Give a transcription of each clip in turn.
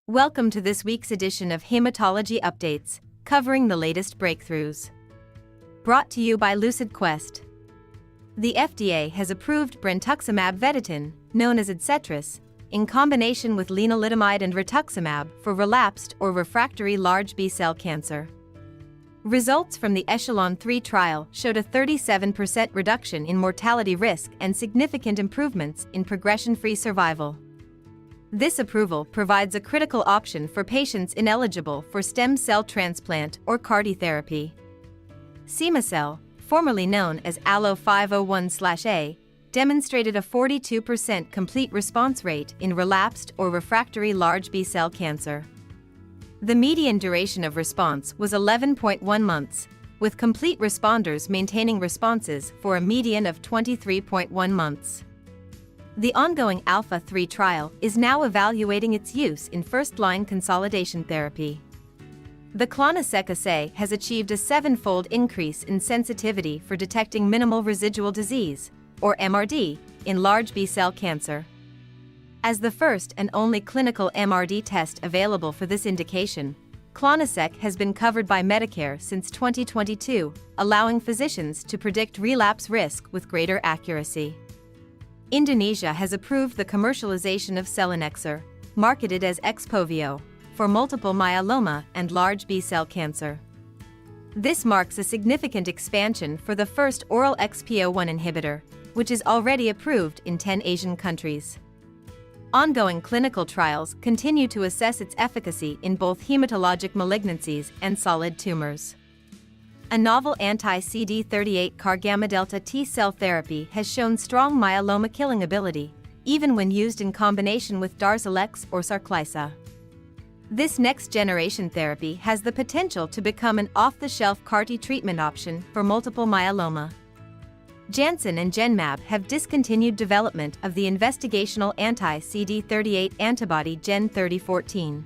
Welcome to this week's edition of Hematology Updates, covering the latest breakthroughs. Brought to you by LucidQuest. The FDA has approved Brentuximab vedotin, known as Adcetris, in combination with lenalidomide and rituximab for relapsed or refractory large B-cell cancer. Results from the Echelon-3 trial showed a 37% reduction in mortality risk and significant improvements in progression-free survival. This approval provides a critical option for patients ineligible for stem cell transplant or CAR-T therapy. Cema-cel, formerly known as ALLO-501/A, demonstrated a 42% complete response rate in relapsed or refractory large B-cell cancer. The median duration of response was 11.1 months, with complete responders maintaining responses for a median of 23.1 months. The ongoing Alpha-3 trial is now evaluating its use in first-line consolidation therapy. The clonoSEQ assay has achieved a 7-fold increase in sensitivity for detecting minimal residual disease, or MRD, in large B-cell cancer. As the first and only clinical MRD test available for this indication, clonoSEQ has been covered by Medicare since 2022, allowing physicians to predict relapse risk with greater accuracy. Indonesia has approved the commercialization of selinexor, marketed as Xpovio, for multiple myeloma and large B-cell cancer. This marks a significant expansion for the first oral XPO1 inhibitor, which is already approved in 10 Asian countries. Ongoing clinical trials continue to assess its efficacy in both hematologic malignancies and solid tumors. A novel anti-CD38 CAR gamma delta T-cell therapy has shown strong myeloma killing ability, even when used in combination with Darzalex or Sarclisa. This next-generation therapy has the potential to become an off-the-shelf CAR-T treatment option for multiple myeloma. Janssen and Genmab have discontinued development of the investigational anti-CD38 antibody Gen3014.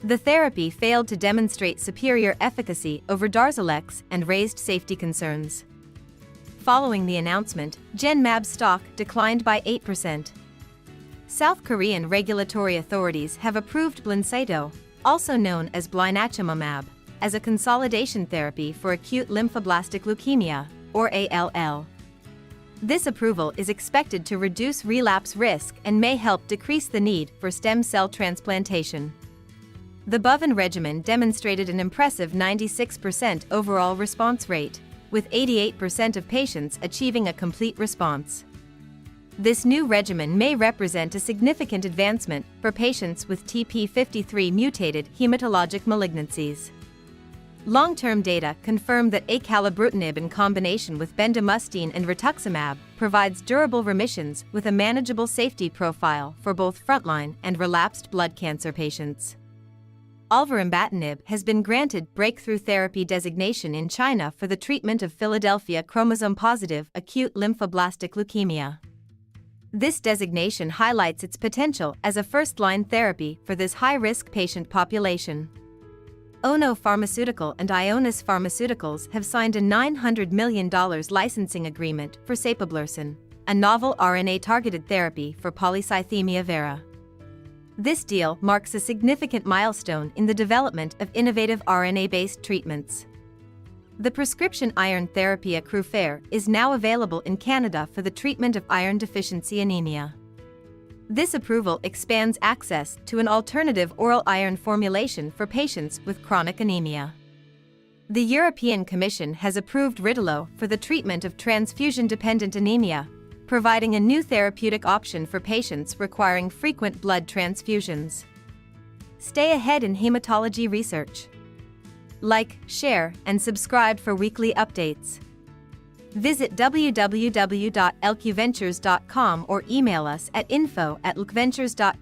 The therapy failed to demonstrate superior efficacy over Darzalex and raised safety concerns. Following the announcement, Genmab stock declined by 8%. South Korean regulatory authorities have approved Blincyto, also known as blinatumomab, as a consolidation therapy for acute lymphoblastic leukemia, or ALL. This approval is expected to reduce relapse risk and may help decrease the need for stem cell transplantation. The Boven regimen demonstrated an impressive 96% overall response rate, with 88% of patients achieving a complete response. This new regimen may represent a significant advancement for patients with TP53 mutated hematologic malignancies. Long-term data confirm that acalabrutinib in combination with bendamustine and rituximab provides durable remissions with a manageable safety profile for both frontline and relapsed blood cancer patients. Olverembatinib has been granted breakthrough therapy designation in China for the treatment of Philadelphia chromosome-positive acute lymphoblastic leukemia. This designation highlights its potential as a first-line therapy for this high-risk patient population. Ono Pharmaceutical and Ionis Pharmaceuticals have signed a $900 million licensing agreement for sapablursen, a novel RNA-targeted therapy for polycythemia vera. This deal marks a significant milestone in the development of innovative RNA-based treatments. The prescription iron therapy Accrufer is now available in Canada for the treatment of iron deficiency anemia. This approval expands access to an alternative oral iron formulation for patients with chronic anemia. The European Commission has approved Ridolo for the treatment of transfusion-dependent anemia, providing a new therapeutic option for patients requiring frequent blood transfusions. Stay ahead in hematology research. Like, share, and subscribe for weekly updates. Visit www.lqventures.com or email us at info@lqventures.com.